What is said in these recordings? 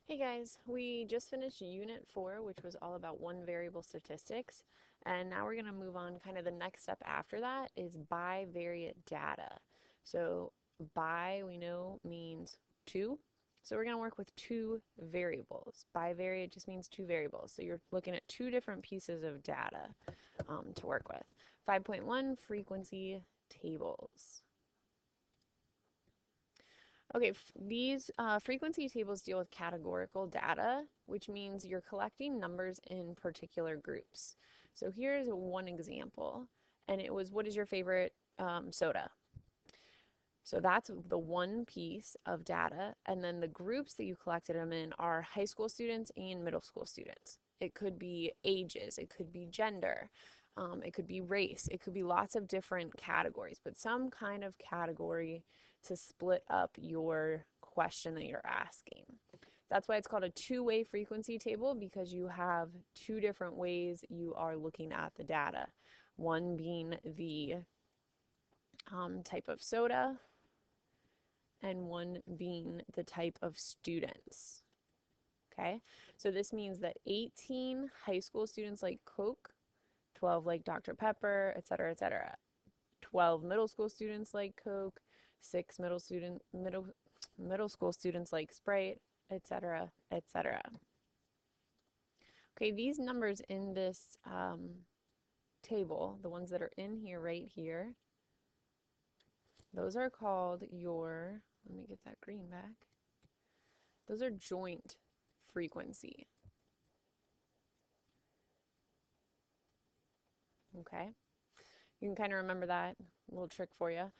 Hey guys, we just finished Unit 4, which was all about one variable statistics, and now we're going to move on. Kind of the next step after that is bivariate data. So bi, we know, means two. So we're going to work with two variables. Bivariate just means two variables. So you're looking at two different pieces of data to work with. 5.1, frequency tables. Okay, these frequency tables deal with categorical data, which means you're collecting numbers in particular groups. So here's one example, and it was, what is your favorite soda? So that's the one piece of data, and then the groups that you collected them in are high school students and middle school students. It could be ages, it could be gender, it could be race, it could be lots of different categories, but some kind of category to split up your question that you're asking. That's why it's called a two-way frequency table, because you have two different ways you are looking at the data. One being the type of soda, and one being the type of students. Okay, so this means that 18 high school students like Coke, 12 like Dr. Pepper, etc., etc. 12 middle school students like Coke, 6 middle school students like Sprite, etc., etc. Okay, these numbers in this table, the ones that are in here right here, those are called your, let me get that green back. Those are joint frequency. Okay, you can kind of remember that little trick for you.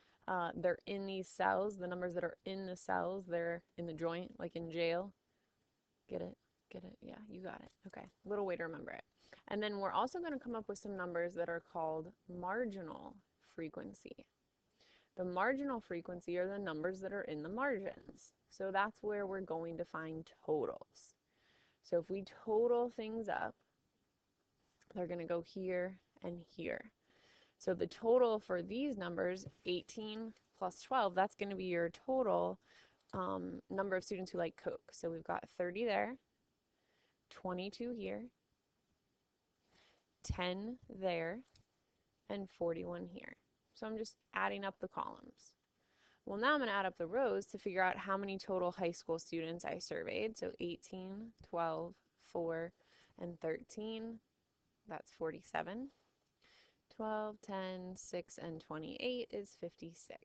They're in these cells. The numbers that are in the cells, they're in the joint, like in jail. Get it? Get it? Yeah, you got it. Okay, little way to remember it. And then we're also going to come up with some numbers that are called marginal frequency. The marginal frequency are the numbers that are in the margins. So that's where we're going to find totals. So if we total things up, they're going to go here and here. So the total for these numbers, 18 plus 12, that's going to be your total number of students who like Coke. So we've got 30 there, 22 here, 10 there, and 41 here. So I'm just adding up the columns. Well, now I'm going to add up the rows to figure out how many total high school students I surveyed. So 18, 12, 4, and 13, that's 47. 12, 10, 6, and 28 is 56.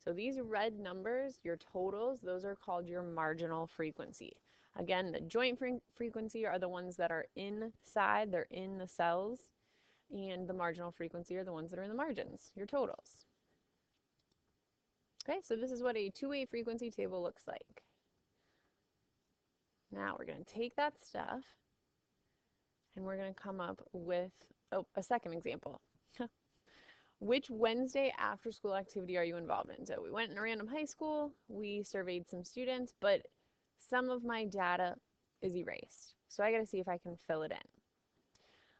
So these red numbers, your totals, those are called your marginal frequency. Again, the joint frequency are the ones that are inside, they're in the cells, and the marginal frequency are the ones that are in the margins, your totals. Okay, so this is what a two-way frequency table looks like. Now we're going to take that stuff and we're going to come up with a second example. Which Wednesday after school activity are you involved in? So we went in a random high school, we surveyed some students, but some of my data is erased. So I got to see if I can fill it in.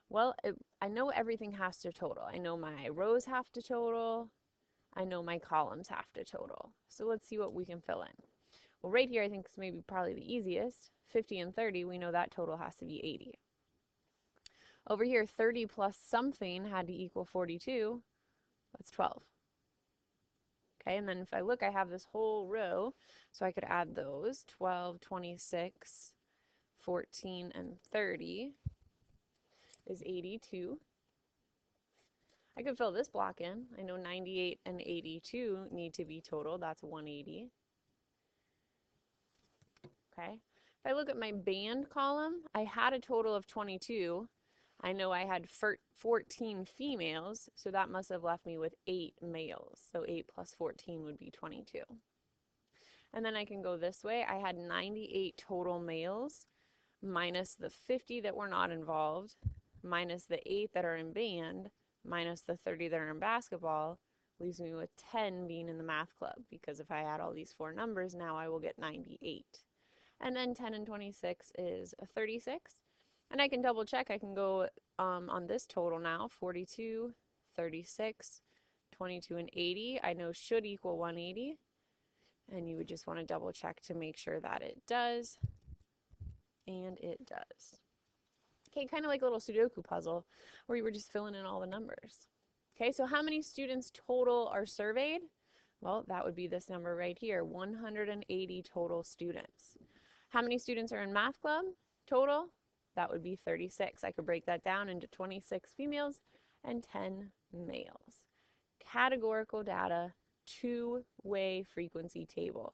Well, I know everything has to total. I know my rows have to total. I know my columns have to total. So let's see what we can fill in. Well, right here I think is maybe probably the easiest. 50 and 30, we know that total has to be 80. Over here, 30 plus something had to equal 42. That's 12. Okay, and then if I look, I have this whole row, so I could add those, 12, 26, 14, and 30 is 82. I could fill this block in. I know 98 and 82 need to be total. That's 180. Okay, if I look at my band column, I had a total of 22. I know I had 14 females, so that must have left me with 8 males. So 8 plus 14 would be 22. And then I can go this way. I had 98 total males minus the 50 that were not involved, minus the 8 that are in band, minus the 30 that are in basketball, leaves me with 10 being in the math club, because if I add all these four numbers, now I will get 98. And then 10 and 26 is 36. And I can double check. I can go on this total now, 42, 36, 22, and 80. I know should equal 180. And you would just want to double check to make sure that it does. And it does. Okay, kind of like a little Sudoku puzzle where you were just filling in all the numbers. Okay, so how many students total are surveyed? Well, that would be this number right here, 180 total students. How many students are in math club total? That would be 36. I could break that down into 26 females and 10 males. Categorical data, two-way frequency table.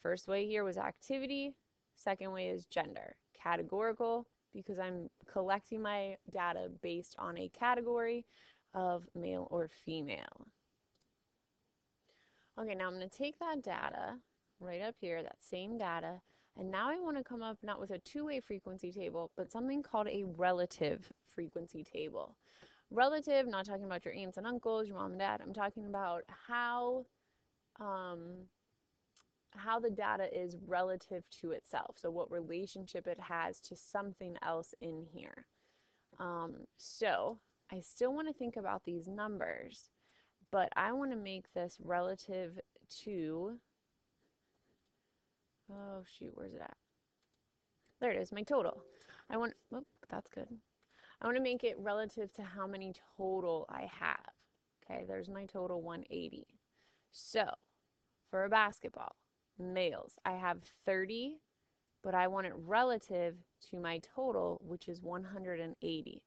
First way here was activity, second way is gender. Categorical, because I'm collecting my data based on a category of male or female. Okay, now I'm going to take that data right up here, that same data, and now I want to come up not with a two-way frequency table, but something called a relative frequency table. Relative, not talking about your aunts and uncles, your mom and dad. I'm talking about how the data is relative to itself. So what relationship it has to something else in here. So I still want to think about these numbers, but I want to make this relative to, oh shoot, where's it at? There it is, my total. Oh, that's good. I want to make it relative to how many total I have. Okay, there's my total 180. So for a basketball, males, I have 30, but I want it relative to my total, which is 180.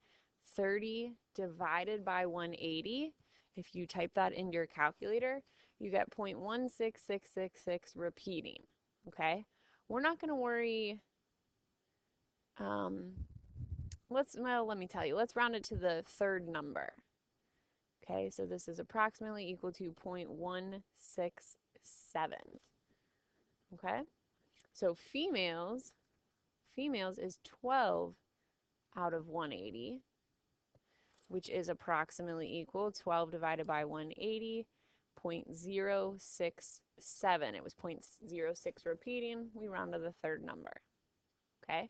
30 divided by 180, if you type that into your calculator, you get 0.16666 repeating, okay? We're not going to worry, let me tell you, let's round it to the third number. Okay, so this is approximately equal to 0.167. Okay, so females is 12 out of 180, which is approximately equal 12 divided by 180, 0.067. It was 0.06 repeating. We round to the third number. Okay,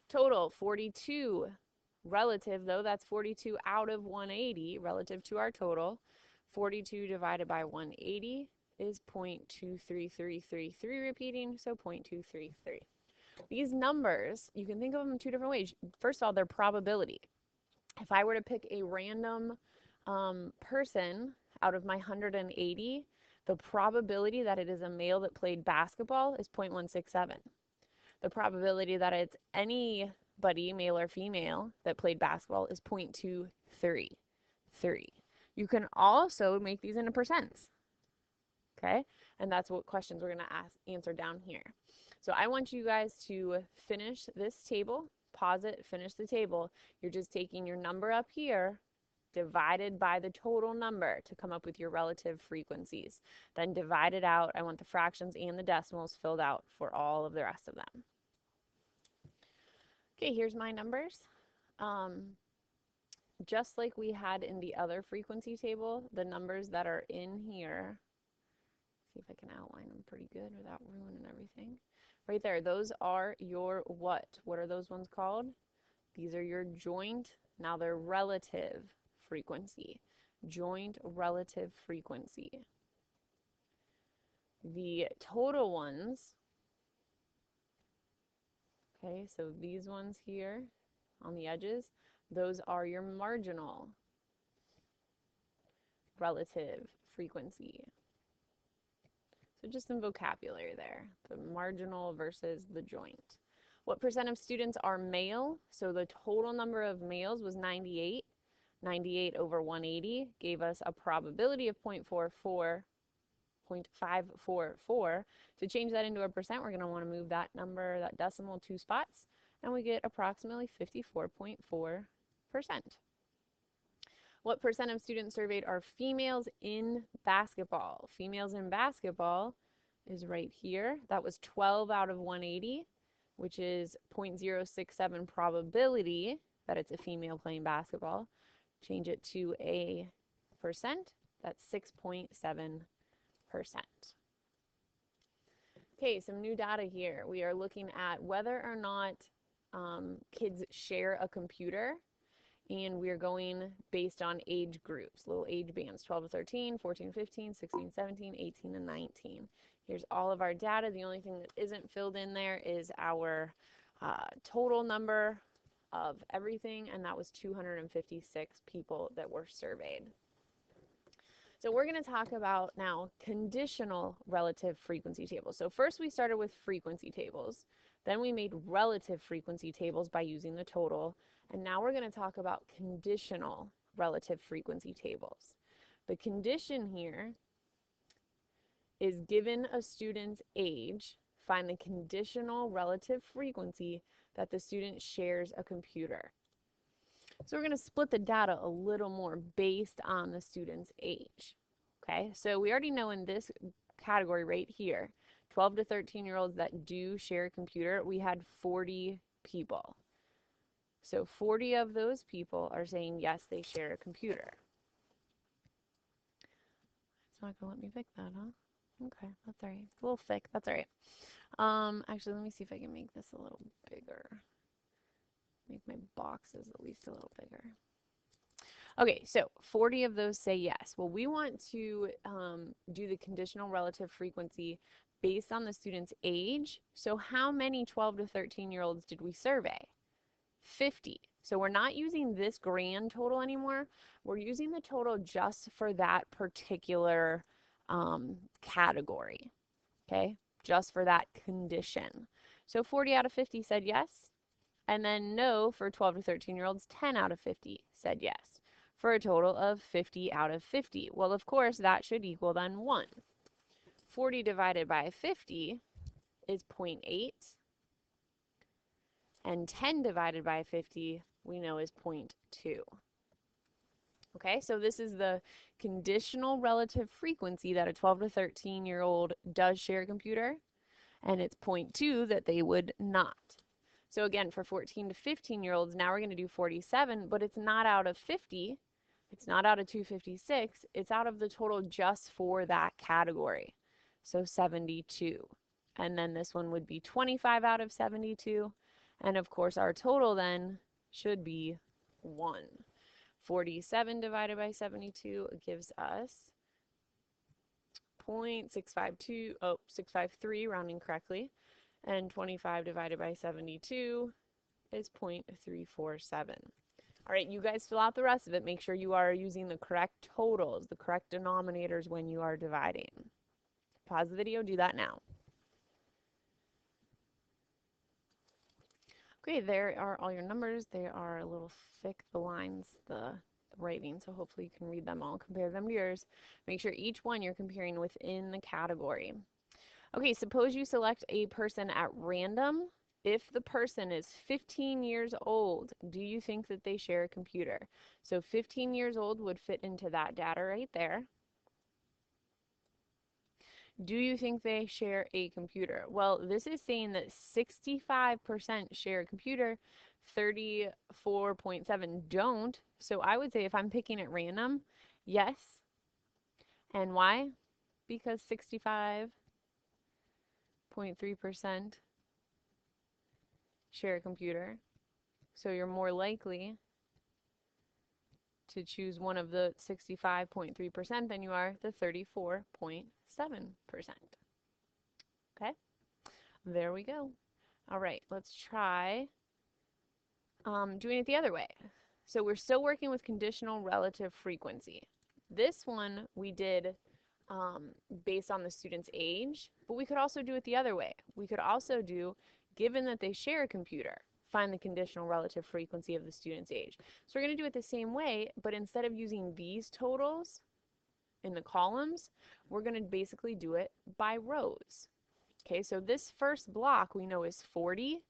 total 42. Relative, though, that's 42 out of 180 relative to our total. 42 divided by 180 is 0.23333 repeating, so 0.233. These numbers, you can think of them in two different ways. First of all, they're probability. If I were to pick a random person out of my 180, the probability that it is a male that played basketball is 0.167. The probability that it's anybody, male or female, that played basketball is 0.233. You can also make these into percents, okay? And that's what questions we're going to answer down here. So I want you guys to finish this table, pause it, finish the table. You're just taking your number up here, divided by the total number to come up with your relative frequencies. Then divide it out. I want the fractions and the decimals filled out for all of the rest of them. Okay, here's my numbers. Just like we had in the other frequency table, the numbers that are in here, see if I can outline them pretty good without ruining everything. Right there, those are your what? What are those ones called? These are your joint, now they're relative frequency. Joint relative frequency. The total ones, okay, so these ones here on the edges, those are your marginal relative frequency. So just some vocabulary there, the marginal versus the joint. What percent of students are male? So the total number of males was 98. 98 over 180 gave us a probability of 0.544. To change that into a percent, we're going to want to move that number, that decimal, 2 spots, and we get approximately 54.4%. What percent of students surveyed are females in basketball? Females in basketball is right here. That was 12 out of 180, which is 0.067 probability that it's a female playing basketball. Change it to a percent, that's 6.7%. Okay, some new data here. We are looking at whether or not kids share a computer, and we're going based on age groups, little age bands, 12 to 13, 14 to 15, 16, 17, 18, and 19. Here's all of our data. The only thing that isn't filled in there is our total number of everything, and that was 256 people that were surveyed. So we're going to talk about now conditional relative frequency tables. So first we started with frequency tables, then we made relative frequency tables by using the total, and now we're going to talk about conditional relative frequency tables. The condition here is given a student's age, find the conditional relative frequency that the student shares a computer. So we're going to split the data a little more based on the student's age. Okay, so we already know in this category right here, 12 to 13-year-olds that do share a computer, we had 40 people. So 40 of those people are saying yes, they share a computer. It's not going to let me pick that, huh? Okay, that's all right. It's a little thick. That's all right. Actually, let me see if I can make this a little bigger. Make my boxes at least a little bigger. Okay, so 40 of those say yes. Well, we want to do the conditional relative frequency based on the student's age. So how many 12 to 13-year-olds did we survey? 50. So we're not using this grand total anymore. We're using the total just for that particular category, okay? Just for that condition. So 40 out of 50 said yes. And then no for 12 to 13-year-olds, 10 out of 50 said yes, for a total of 50 out of 50. Well, of course, that should equal then 1. 40 divided by 50 is 0.8, and 10 divided by 50 we know is 0.2. Okay, so this is the conditional relative frequency that a 12 to 13-year-old does share a computer, and it's 0.2 that they would not. So again, for 14 to 15-year-olds, now we're going to do 47, but it's not out of 50. It's not out of 256. It's out of the total just for that category. So 72. And then this one would be 25 out of 72. And of course, our total then should be 1. 47 divided by 72 gives us 0.652, 653, rounding correctly. And 25 divided by 72 is 0.347. All right, you guys fill out the rest of it. Make sure you are using the correct totals, the correct denominators when you are dividing. Pause the video, do that now. Okay, there are all your numbers. They are a little thick, the lines, the writing, so hopefully you can read them all, compare them to yours. Make sure each one you're comparing within the category. Okay, suppose you select a person at random. If the person is 15 years old, do you think that they share a computer? So 15 years old would fit into that data right there. Do you think they share a computer? Well, this is saying that 65% share a computer, 34.7 don't. So I would say if I'm picking at random, yes. And why? Because 65.3% share a computer. So you're more likely to choose one of the 65.3% than you are the 34.7%. Okay, there we go. All right, let's try doing it the other way. So we're still working with conditional relative frequency. This one we did based on the student's age, but we could also do it the other way. We could also do, given that they share a computer, find the conditional relative frequency of the student's age. So we're going to do it the same way, but instead of using these totals in the columns, we're going to basically do it by rows. Okay, so this first block we know is 40,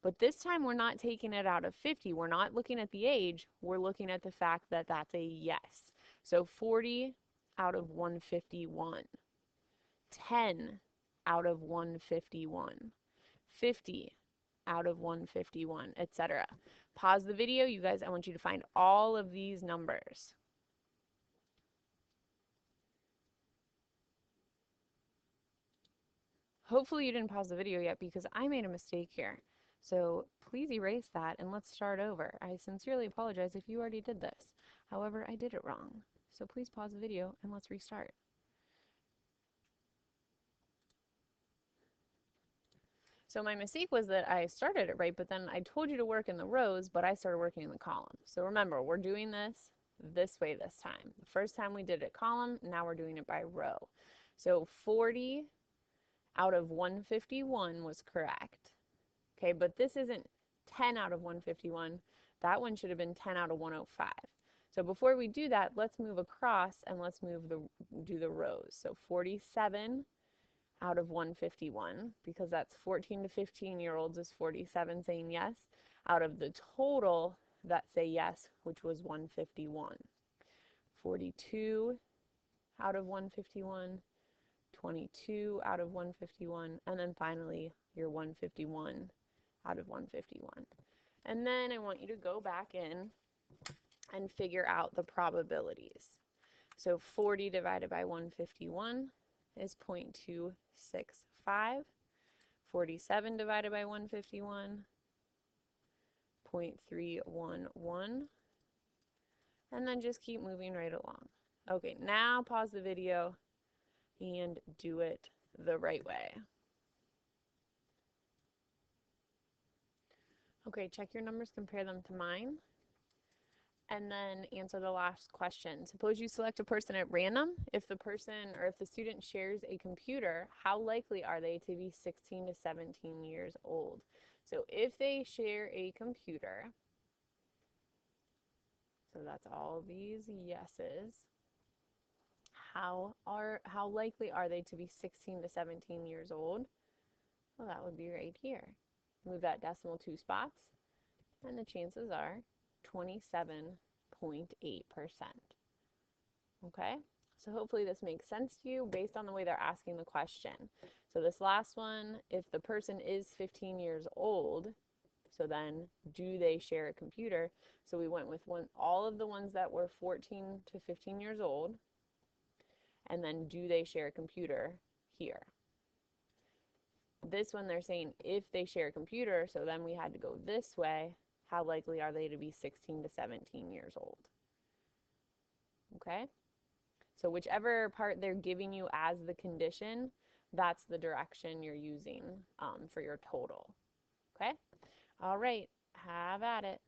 but this time we're not taking it out of 50. We're not looking at the age. We're looking at the fact that that's a yes. So 40 out of 151. 10 out of 151. 50 out of 151, etc. Pause the video, you guys. I want you to find all of these numbers. Hopefully you didn't pause the video yet because I made a mistake here. So please erase that and let's start over. I sincerely apologize if you already did this. However, I did it wrong. So please pause the video and let's restart. So my mistake was that I started it right, but then I told you to work in the rows, but I started working in the column. So remember, we're doing this way this time. The first time we did it column, now we're doing it by row. So 40 out of 151 was correct. Okay, but this isn't 10 out of 151. That one should have been 10 out of 105. So before we do that, let's move across and let's do the rows. So 47 out of 151, because that's 14 to 15-year-olds is 47 saying yes, out of the total that say yes, which was 151. 42 out of 151, 22 out of 151, and then finally your 151 out of 151. And then I want you to go back in and figure out the probabilities. So 40 divided by 151 is 0.265. 47 divided by 151, 0.311. And then just keep moving right along. Okay, now pause the video and do it the right way. Okay, check your numbers, compare them to mine, and then answer the last question. Suppose you select a person at random. If the person or if the student shares a computer, how likely are they to be 16 to 17 years old? So if they share a computer, so that's all these yeses, how likely are they to be 16 to 17 years old? Well, that would be right here. Move that decimal 2 spots, and the chances are 27.8%. Okay, so hopefully this makes sense to you based on the way they're asking the question. So this last one, if the person is 15 years old, so then do they share a computer? So we went with all of the ones that were 14 to 15 years old, and then do they share a computer here. This one they're saying if they share a computer, so then we had to go this way. How likely are they to be 16 to 17 years old? Okay? So whichever part they're giving you as the condition, that's the direction you're using for your total. Okay? All right, have at it.